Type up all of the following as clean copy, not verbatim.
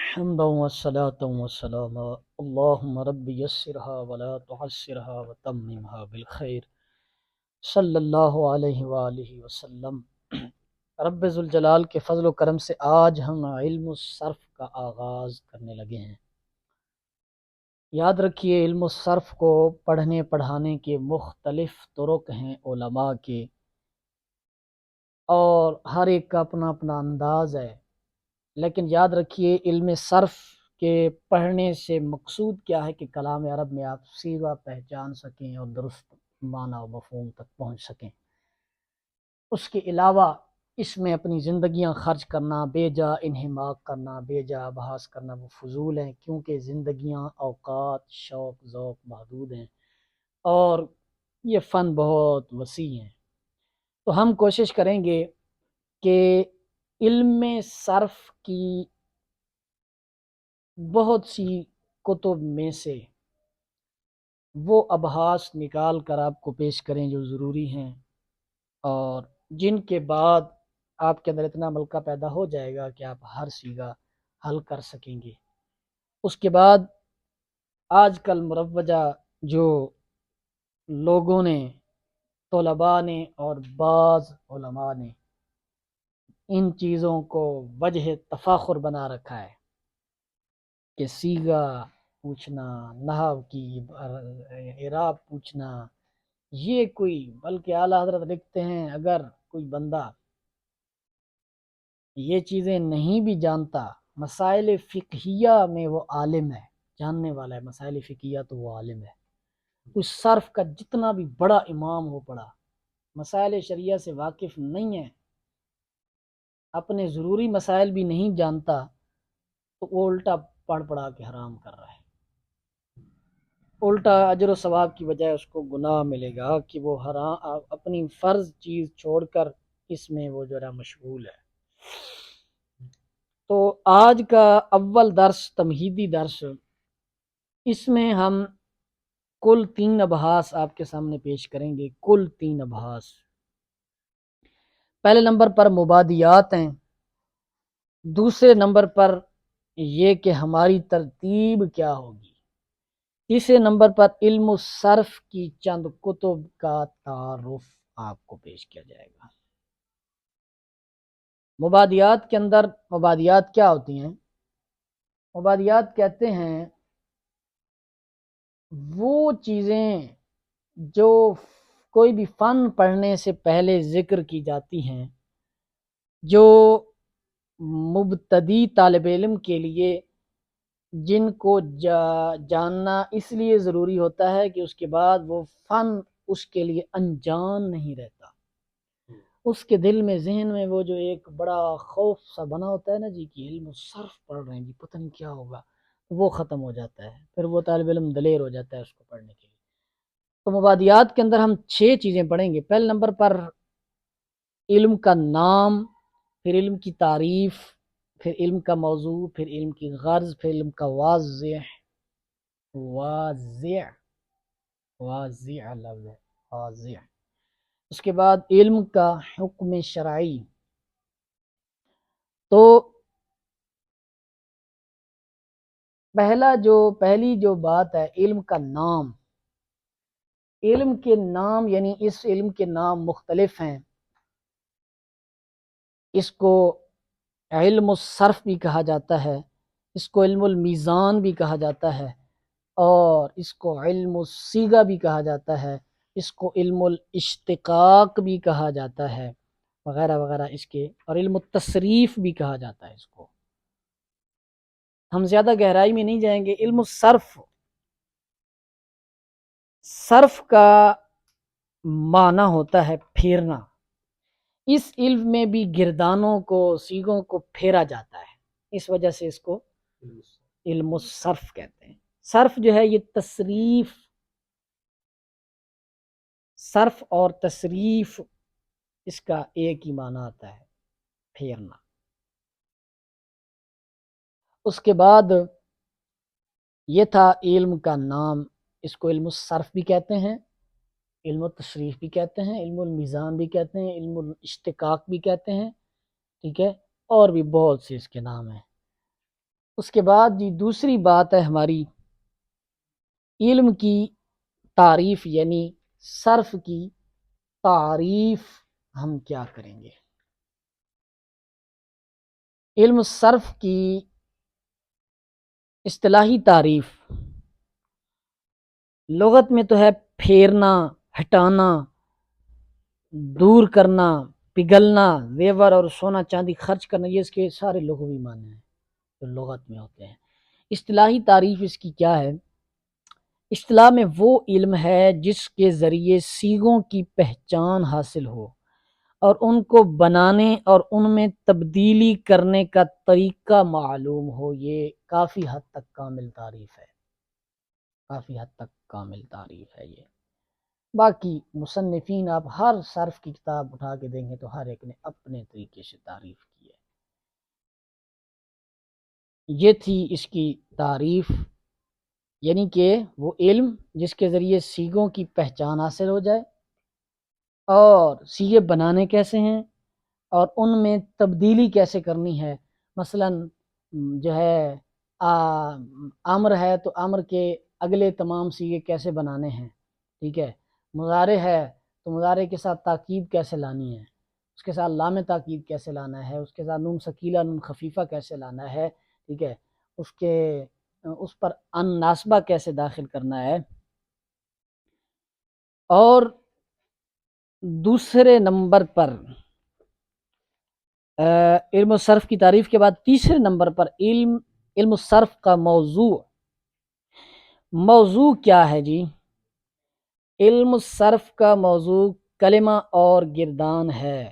حمدا والصلاة والسلام اللهم رب یسرها ولا تعسرها وتممها بالخیر صلی اللہ علیہ وآلہ وسلم۔ رب ذوالجلال کے فضل و کرم سے آج ہم علم الصرف کا آغاز کرنے لگے ہیں۔ یاد رکھیے، علم الصرف کو پڑھنے پڑھانے کے مختلف طرق ہیں علماء کے، اور ہر ایک کا اپنا اپنا انداز ہے، لیکن یاد رکھیے علم صرف کے پڑھنے سے مقصود کیا ہے کہ کلام عرب میں آپ سیدھا پہچان سکیں اور درست معنی و مفہوم تک پہنچ سکیں۔ اس کے علاوہ اس میں اپنی زندگیاں خرچ کرنا، بے جا انہماک کرنا، بے جا بحث کرنا وہ فضول ہیں، کیونکہ زندگیاں، اوقات، شوق ذوق محدود ہیں اور یہ فن بہت وسیع ہیں۔ تو ہم کوشش کریں گے کہ علم صرف کی بہت سی کتب میں سے وہ ابحاث نکال کر آپ کو پیش کریں جو ضروری ہیں، اور جن کے بعد آپ کے اندر اتنا ملکہ پیدا ہو جائے گا کہ آپ ہر صیغہ حل کر سکیں گے۔ اس کے بعد آج کل مروجہ جو لوگوں نے، طلباء نے اور بعض علماء نے ان چیزوں کو وجہ تفاخر بنا رکھا ہے کہ صیغہ پوچھنا، نحو کی اعراب پوچھنا، یہ کوئی، بلکہ اعلیٰ حضرت لکھتے ہیں اگر کوئی بندہ یہ چیزیں نہیں بھی جانتا، مسائل فقہیہ میں وہ عالم ہے، جاننے والا ہے مسائل فقہیہ، تو وہ عالم ہے۔ اس صرف کا جتنا بھی بڑا امام ہو پڑا، مسائل شریعہ سے واقف نہیں ہے، اپنے ضروری مسائل بھی نہیں جانتا، تو وہ الٹا پڑھ پڑھا کے حرام کر رہا ہے، الٹا اجر و ثواب کی بجائے اس کو گناہ ملے گا کہ وہ حرام اپنی فرض چیز چھوڑ کر اس میں وہ ذرا مشغول ہے۔ تو آج کا اول درس تمہیدی درس، اس میں ہم کل 3 ابحاث آپ کے سامنے پیش کریں گے، کل 3 ابحاث۔ پہلے نمبر پر مبادیات ہیں، دوسرے نمبر پر یہ کہ ہماری ترتیب کیا ہوگی، تیسرے نمبر پر علم الصرف کی چند کتب کا تعارف آپ کو پیش کیا جائے گا۔ مبادیات کے اندر، مبادیات کیا ہوتی ہیں؟ مبادیات کہتے ہیں وہ چیزیں جو کوئی بھی فن پڑھنے سے پہلے ذکر کی جاتی ہیں، جو مبتدی طالب علم کے لیے جن کو جاننا اس لیے ضروری ہوتا ہے کہ اس کے بعد وہ فن اس کے لیے انجان نہیں رہتا، اس کے دل میں، ذہن میں وہ جو ایک بڑا خوف سا بنا ہوتا ہے نا جی کہ علم صرف پڑھ رہے ہیں جی، پتہ نہیں کیا ہوگا، وہ ختم ہو جاتا ہے، پھر وہ طالب علم دلیر ہو جاتا ہے اس کو پڑھنے کے لیے۔ تو مبادیات کے اندر ہم 6 چیزیں پڑھیں گے۔ پہلے نمبر پر علم کا نام، پھر علم کی تعریف، پھر علم کا موضوع، پھر علم کی غرض، پھر علم کا واضح واضح واضح لفظ ہے، واضح۔ اس کے بعد علم کا حکم شرعی۔ تو پہلی جو بات ہے علم کا نام۔ علم کے نام یعنی اس علم کے نام مختلف ہیں، اس کو علم الصرف بھی کہا جاتا ہے، اس کو علم المیزان بھی کہا جاتا ہے، اور اس کو علم الصیغہ بھی کہا جاتا ہے، اس کو علم الاشتقاق بھی کہا جاتا ہے، وغیرہ وغیرہ اس کے، اور علم التصریف بھی کہا جاتا ہے اس کو۔ ہم زیادہ گہرائی میں نہیں جائیں گے۔ علم الصرف، صرف کا معنی ہوتا ہے پھیرنا، اس علم میں بھی گردانوں کو، صیغوں کو پھیرا جاتا ہے، اس وجہ سے اس کو علم الصرف کہتے ہیں۔ صرف جو ہے یہ تصریف، صرف اور تصریف اس کا ایک ہی معنی آتا ہے، پھیرنا۔ اس کے بعد یہ تھا علم کا نام، اس کو علم الصرف بھی کہتے ہیں، علم التصریف بھی کہتے ہیں، علم المیزان بھی کہتے ہیں، علم الاشتقاق بھی کہتے ہیں، ٹھیک ہے، اور بھی بہت سے اس کے نام ہیں۔ اس کے بعد جی دوسری بات ہے ہماری علم کی تعریف، یعنی صرف کی تعریف ہم کیا کریں گے۔ علم صرف کی اصطلاحی تعریف لغت میں تو ہے پھیرنا، ہٹانا، دور کرنا، پگھلنا، زیور اور سونا چاندی خرچ کرنا، یہ اس کے سارے لغوی معنی ہیں جو لغت میں ہوتے ہیں۔ اصطلاحی تعریف اس کی کیا ہے؟ اصطلاح میں وہ علم ہے جس کے ذریعے صیغوں کی پہچان حاصل ہو اور ان کو بنانے اور ان میں تبدیلی کرنے کا طریقہ معلوم ہو۔ یہ کافی حد تک کامل تعریف ہے، کافی حد تک کامل تعریف ہے یہ۔ باقی مصنفین آپ ہر صرف کی کتاب اٹھا کے دیں گے تو ہر ایک نے اپنے طریقے سے تعریف کی ہے۔ یہ تھی اس کی تعریف، یعنی کہ وہ علم جس کے ذریعے صیغوں کی پہچان حاصل ہو جائے اور صیغے بنانے کیسے ہیں اور ان میں تبدیلی کیسے کرنی ہے۔ مثلا جو ہے امر ہے تو امر کے اگلے تمام صیغے کیسے بنانے ہیں، ٹھیک ہے۔ مضارع ہے تو مضارع کے ساتھ تاکید کیسے لانی ہے، اس کے ساتھ لام تاکید کیسے لانا ہے، اس کے ساتھ نون ثقیلہ نون خفیفہ کیسے لانا ہے، ٹھیک ہے، اس پر ان ناسبہ کیسے داخل کرنا ہے۔ اور دوسرے نمبر پر علم الصرف کی تعریف کے بعد تیسرے نمبر پر علم الصرف کا موضوع کیا ہے جی؟ علم الصرف کا موضوع کلمہ اور گردان ہے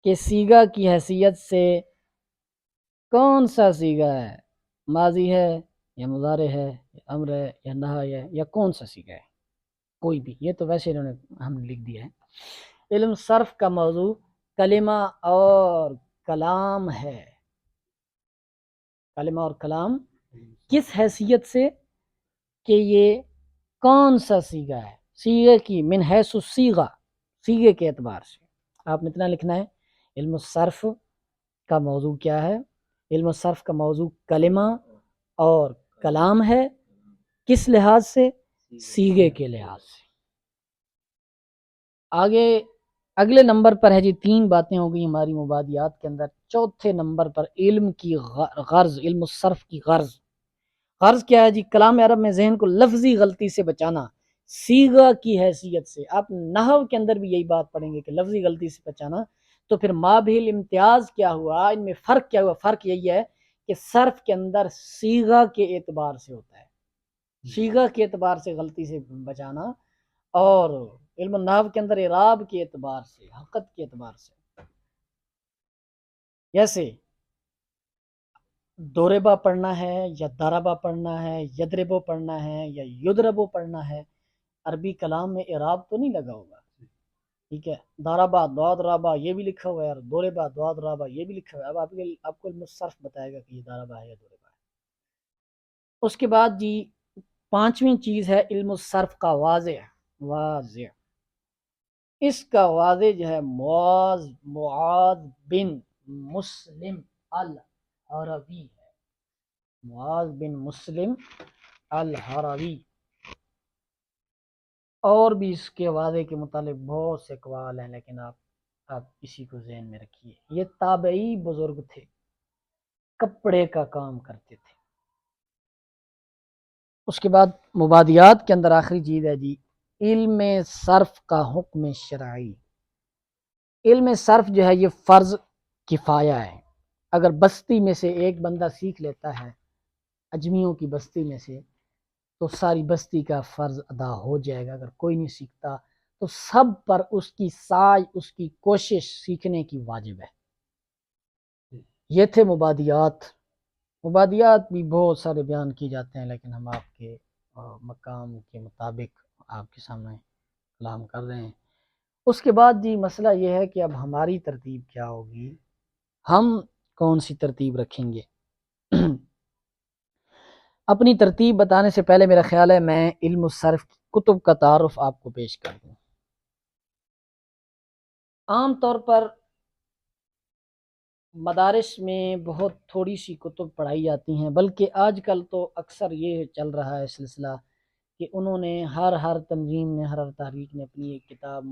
کہ صیغہ کی حیثیت سے کون سا صیغہ ہے، ماضی ہے یا مضارع ہے یا امر ہے یا نہی ہے یا کون سا صیغہ ہے، کوئی بھی۔ یہ تو ویسے انہوں نے ہم لکھ دیا ہے۔ علم صرف کا موضوع کلمہ اور کلام ہے۔ کلمہ اور کلام کس حیثیت سے کہ یہ کون سا صیغہ ہے، صیغے کی من حیث الصیغہ، صیغے کے اعتبار سے آپ نے اتنا لکھنا ہے۔ علم الصرف کا موضوع کیا ہے؟ علم الصرف کا موضوع کلمہ اور کلام ہے، کس لحاظ سے؟ صیغے کے لحاظ سے۔ آگے اگلے نمبر پر ہے جی، تین باتیں ہو گئی ہماری مبادیات کے اندر۔ چوتھے نمبر پر علم کی غرض، علم الصرف کی غرض کیا ہے جی؟ کلام عرب میں ذہن کو لفظی غلطی سے بچانا صیغہ کی حیثیت سے۔ آپ نحو کے اندر بھی یہی بات پڑھیں گے کہ لفظی غلطی سے بچانا، تو پھر ما بھی الامتیاز کیا ہوا، ان میں فرق کیا ہوا؟ فرق یہی ہے کہ صرف کے اندر صیغہ کے اعتبار سے ہوتا ہے، صیغہ کے اعتبار سے غلطی سے بچانا، اور علم النحو کے اندر اعراب کے اعتبار سے، حقیقت کے اعتبار سے۔ جیسے دوربا پڑھنا ہے یا دربا پڑھنا ہے، یدربو پڑھنا ہے یا یدربو پڑھنا ہے، عربی کلام میں اعراب تو نہیں لگا ہوگا، ٹھیک ہے۔ داربا دعاد رابا یہ بھی لکھا ہوا ہے، اور دوربا دعاد رابا یہ بھی لکھا ہوا ہے۔ اب آپ کو علم صرف بتائے گا کہ یہ داربا ہے یا دوربا ہے۔ اس کے بعد جی پانچویں چیز ہے علم الصرف کا واضح۔ اس کا واضح جو ہے معاذ بن مسلم الحروی ہے، معاذ بن مسلم الحروی۔ اور بھی اس کے واضح کے متعلق بہت سے اقوال ہیں، لیکن آپ اسی کو ذہن میں رکھیے۔ یہ تابعی بزرگ تھے، کپڑے کا کام کرتے تھے۔ اس کے بعد مبادیات کے اندر آخری چیز ہے جی علم صرف کا حکم شرعی۔ علم صرف جو ہے یہ فرض کفایہ ہے۔ اگر بستی میں سے ایک بندہ سیکھ لیتا ہے، اجمیوں کی بستی میں سے، تو ساری بستی کا فرض ادا ہو جائے گا۔ اگر کوئی نہیں سیکھتا تو سب پر اس کی سعی، اس کی کوشش سیکھنے کی واجب ہے۔ یہ تھے مبادیات بھی بہت سارے بیان کی جاتے ہیں، لیکن ہم آپ کے مقام کے مطابق آپ کے سامنے کلام کر رہے ہیں۔ اس کے بعد جی مسئلہ یہ ہے کہ اب ہماری ترتیب کیا ہوگی، ہم کون سی ترتیب رکھیں گے۔ اپنی ترتیب بتانے سے پہلے میرا خیال ہے میں علم الصرف کی کتب کا تعارف آپ کو پیش کر دوں۔ عام طور پر مدارس میں بہت تھوڑی سی کتب پڑھائی جاتی ہیں، بلکہ آج کل تو اکثر یہ چل رہا ہے سلسلہ کہ انہوں نے ہر تنظیم نے، ہر تحریک نے اپنی ایک کتاب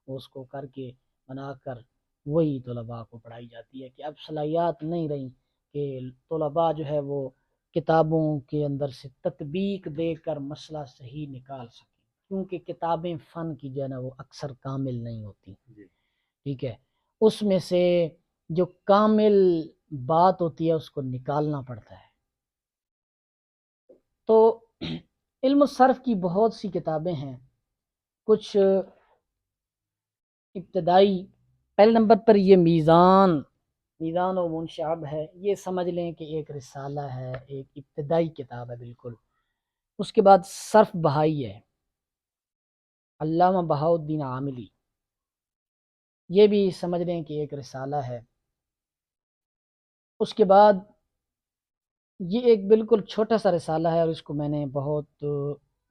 اس کو کر کے بنا کر وہی طلباء کو پڑھائی جاتی ہے، کہ اب صلاحیات نہیں رہی کہ طلباء جو ہے وہ کتابوں کے اندر سے تطبیق دے کر مسئلہ صحیح نکال سکیں، کیونکہ کتابیں فن کی جو ہے نا وہ اکثر کامل نہیں ہوتی، ٹھیک ہے، اس میں سے جو کامل بات ہوتی ہے اس کو نکالنا پڑتا ہے۔ تو علم الصرف کی بہت سی کتابیں ہیں، کچھ ابتدائی، پہلے نمبر پر یہ میزان و منشعب ہے، یہ سمجھ لیں کہ ایک رسالہ ہے، ایک ابتدائی کتاب ہے بالکل۔ اس کے بعد صرف بہائی ہے، علامہ بہاؤ الدین عاملی، یہ بھی سمجھ لیں کہ ایک رسالہ ہے۔ اس کے بعد یہ ایک بالکل چھوٹا سا رسالہ ہے، اور اس کو میں نے بہت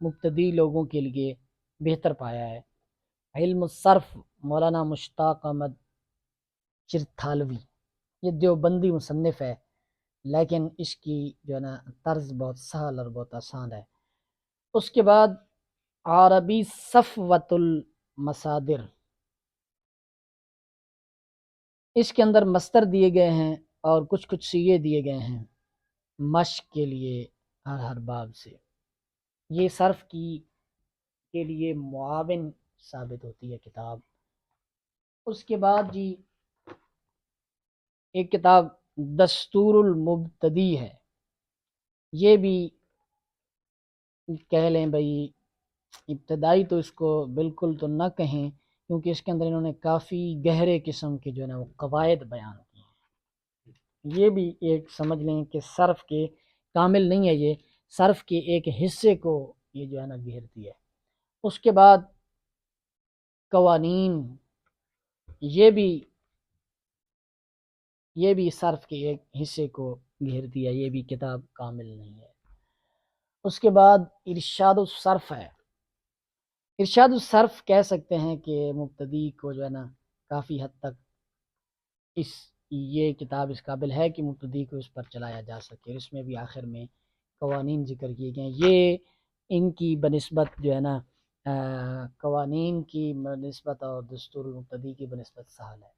مبتدی لوگوں کے لیے بہتر پایا ہے، علم الصرف، مولانا مشتاق احمد چرتھالوی، یہ دیوبندی مصنف ہے، لیکن اس کی جو ہے نا طرز بہت سہل اور بہت آسان ہے۔ اس کے بعد عربی صفوۃ المصادر، اس کے اندر مصدر دیے گئے ہیں اور کچھ سیغے دیے گئے ہیں مشق کے لیے، ہر باب سے یہ صرف کے لیے معاون ثابت ہوتی ہے کتاب۔ اس کے بعد جی ایک کتاب دستور المبتدی ہے، یہ بھی کہہ لیں بھائی ابتدائی تو اس کو بالکل تو نہ کہیں، کیونکہ اس کے اندر انہوں نے کافی گہرے قسم کے جو ہے نا وہ قواعد بیان کیے ہیں، یہ بھی ایک سمجھ لیں کہ صرف کے کامل نہیں ہے، یہ صرف کے ایک حصے کو یہ جو ہے نا گھیرتی ہے۔ اس کے بعد قوانین، یہ بھی صرف کے ایک حصے کو گھیرتی ہے، یہ بھی کتاب کامل نہیں ہے۔ اس کے بعد ارشاد الصرف ہے، ارشاد الصرف کہہ سکتے ہیں کہ مبتدی کو جو ہے نا کافی حد تک یہ کتاب اس قابل ہے کہ مبتدی کو اس پر چلایا جا سکے، اس میں بھی آخر میں قوانین ذکر کیے گئے ہیں، یہ ان کی بنسبت جو ہے نا قوانین کی بنسبت اور دستور المبتدی کی بنسبت سہل ہے۔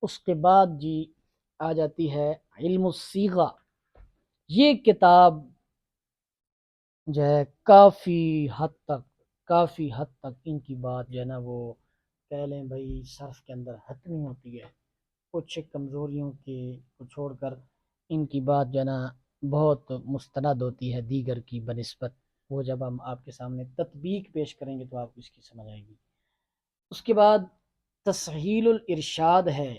اس کے بعد جی آ جاتی ہے علم الصیغہ، یہ کتاب جو ہے کافی حد تک ان کی بات جو ہے نا وہ کہہ لیں بھائی صرف کے اندر حتمی ہوتی ہے، کچھ کمزوریوں کو چھوڑ کر ان کی بات جو ہے نا بہت مستند ہوتی ہے دیگر کی بنسبت، وہ جب ہم آپ کے سامنے تطبیق پیش کریں گے تو آپ کو اس کی سمجھ آئے گی۔ اس کے بعد تسہیل الارشاد ہے،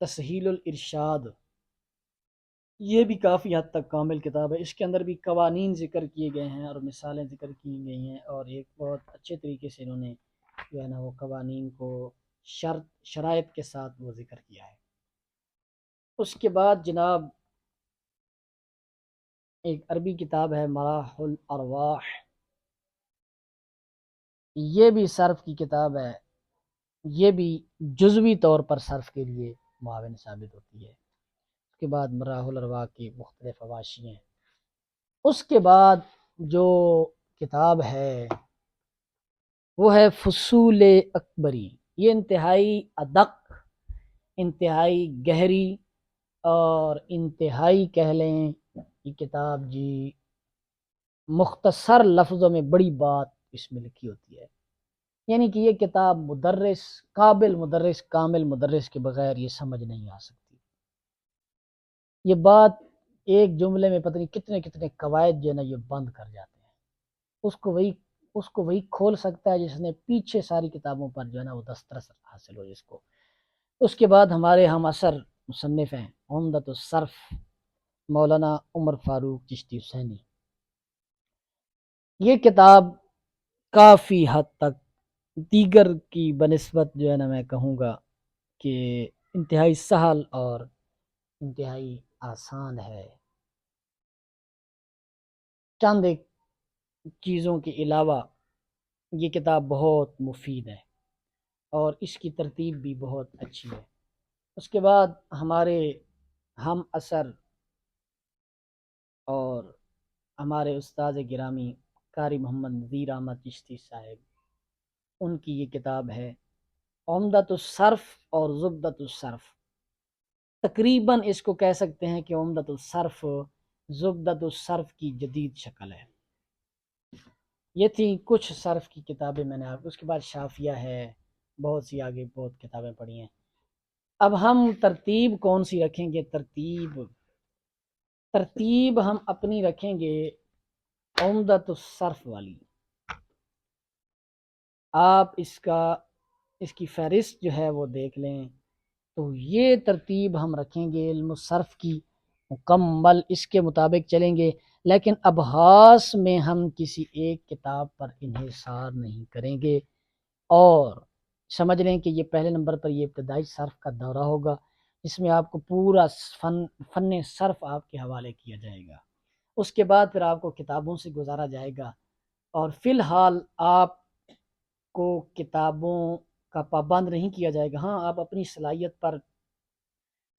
تسہیل الارشاد یہ بھی کافی حد تک کامل کتاب ہے، اس کے اندر بھی قوانین ذکر کیے گئے ہیں اور مثالیں ذکر کی گئی ہیں، اور ایک بہت اچھے طریقے سے انہوں نے جو ہے نا وہ قوانین کو شرائط کے ساتھ وہ ذکر کیا ہے۔ اس کے بعد جناب ایک عربی کتاب ہے مراح الارواح، یہ بھی صرف کی کتاب ہے، یہ بھی جزوی طور پر صرف کے لیے معاون ثابت ہوتی ہے۔ اس کے بعد مراح الارواح کی مختلف حواشی ہیں۔ اس کے بعد جو کتاب ہے وہ ہے فصول اکبری، یہ انتہائی ادق، انتہائی گہری اور انتہائی کہہ لیں یہ کتاب جی مختصر لفظوں میں بڑی بات اس میں لکھی ہوتی ہے، یعنی کہ یہ کتاب مدرس، قابل مدرس، کامل مدرس کے بغیر یہ سمجھ نہیں آ سکتی، یہ بات ایک جملے میں پتہ نہیں کتنے کتنے قواعد جو ہے نا یہ بند کر جاتے ہیں، اس کو وہی کھول سکتا ہے جس نے پیچھے ساری کتابوں پر جو ہے نا وہ دسترس حاصل ہو جس کو۔ اس کے بعد ہمارے ہم عصر مصنف ہیں عمدۃ الصرف، مولانا عمر فاروق چشتی حسینی، یہ کتاب کافی حد تک دیگر کی بنسبت جو ہے نا میں کہوں گا کہ انتہائی سہل اور انتہائی آسان ہے، چند ایک چیزوں کے علاوہ یہ کتاب بہت مفید ہے۔ اور اس کی ترتیب بھی بہت اچھی ہے۔ اس کے بعد ہمارے ہم اثر اور ہمارے استاد گرامی قاری محمد نذیر احمد چشتی صاحب، ان کی یہ کتاب ہے عمدۃ الصرف اور زبدۃ الصرف۔ تقریباً اس کو کہہ سکتے ہیں کہ عمدۃ الصرف زبدۃ الصرف کی جدید شکل ہے۔ یہ تھی کچھ صرف کی کتابیں میں نے آپ، اس کے بعد شافیہ ہے، بہت سی آگے بہت کتابیں پڑھی ہیں۔ اب ہم ترتیب کون سی رکھیں گے؟ ترتیب ہم اپنی رکھیں گے عمدۃ الصرف والی۔ آپ اس کی فہرست جو ہے وہ دیکھ لیں، تو یہ ترتیب ہم رکھیں گے علم الصرف کی مکمل، اس کے مطابق چلیں گے، لیکن ابحاث میں ہم کسی ایک کتاب پر انحصار نہیں کریں گے، اور سمجھ لیں کہ یہ پہلے نمبر پر یہ ابتدائی صرف کا دورہ ہوگا، اس میں آپ کو پورا فن صرف آپ کے حوالے کیا جائے گا۔ اس کے بعد پھر آپ کو کتابوں سے گزارا جائے گا، اور فی الحال آپ کو کتابوں کا پابند نہیں کیا جائے گا۔ ہاں، آپ اپنی صلاحیت پر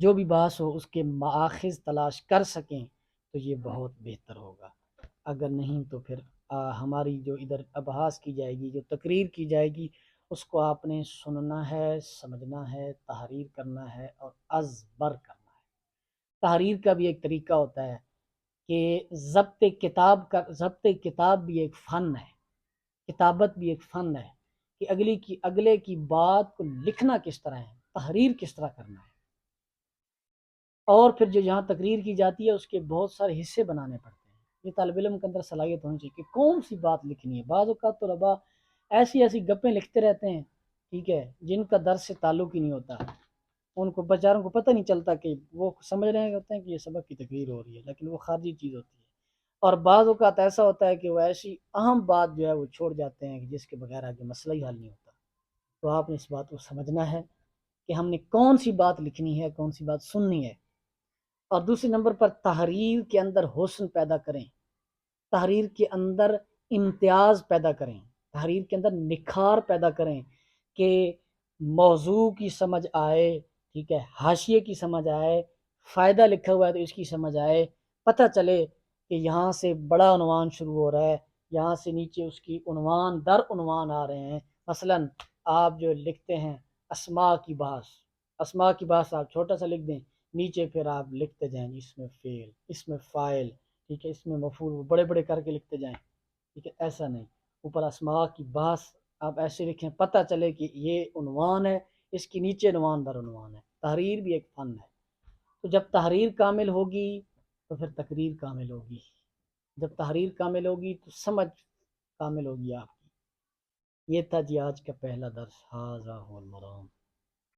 جو بھی بحث ہو اس کے مآخذ تلاش کر سکیں تو یہ بہت بہتر ہوگا، اگر نہیں تو پھر ہماری جو ادھر ابحاث کی جائے گی، جو تقریر کی جائے گی، اس کو آپ نے سننا ہے، سمجھنا ہے، تحریر کرنا ہے اور ازبر کرنا ہے۔ تحریر کا بھی ایک طریقہ ہوتا ہے کہ ضبط کتاب بھی ایک فن ہے، کتابت بھی ایک فن ہے کہ اگلے کی بات کو لکھنا کس طرح ہے، تحریر کس طرح کرنا ہے، اور پھر جو یہاں تقریر کی جاتی ہے اس کے بہت سارے حصے بنانے پڑتے ہیں۔ یہ طالب علم کے اندر صلاحیت ہونی چاہیے کہ کون سی بات لکھنی ہے۔ بعض اوقات طلباء ایسی گپیں لکھتے رہتے ہیں، ٹھیک ہے، جن کا درس سے تعلق ہی نہیں ہوتا، ان کو بیچاروں کو پتہ نہیں چلتا کہ وہ سمجھ رہے ہوتے ہیں کہ یہ سبق کی تقریر ہو رہی ہے، لیکن وہ خارجی چیز ہوتی ہے۔ اور بعض اوقات ایسا ہوتا ہے کہ وہ ایسی اہم بات جو ہے وہ چھوڑ جاتے ہیں کہ جس کے بغیر آگے مسئلہ ہی حل نہیں ہوتا۔ تو آپ نے اس بات کو سمجھنا ہے کہ ہم نے کون سی بات لکھنی ہے، کون سی بات سننی ہے۔ اور دوسرے نمبر پر تحریر کے اندر حسن پیدا کریں، تحریر کے اندر امتیاز پیدا کریں، تحریر کے اندر نکھار پیدا کریں کہ موضوع کی سمجھ آئے، ٹھیک ہے، حاشیے کی سمجھ آئے، فائدہ لکھا ہوا ہے تو اس کی سمجھ آئے، پتہ چلے کہ یہاں سے بڑا عنوان شروع ہو رہا ہے، یہاں سے نیچے اس کی عنوان در عنوان آ رہے ہیں۔ مثلا آپ جو لکھتے ہیں اسماء کی بحث آپ چھوٹا سا لکھ دیں، نیچے پھر آپ لکھتے جائیں اس میں فعل، اس میں فاعل، ٹھیک ہے، اس میں مفعول، بڑے بڑے کر کے لکھتے جائیں، ٹھیک ہے، ایسا نہیں، اوپر اسماء کی بحث آپ ایسے لکھیں پتہ چلے کہ یہ عنوان ہے، اس کی نیچے عنوان در عنوان ہے۔ تحریر بھی ایک فن ہے، تو جب تحریر کامل ہوگی تو پھر تقریر کامل ہوگی، جب تحریر کامل ہوگی تو سمجھ کامل ہوگی آپ کی۔ یہ تھا جی آج کا پہلا درس۔ ھذا ھو المرام۔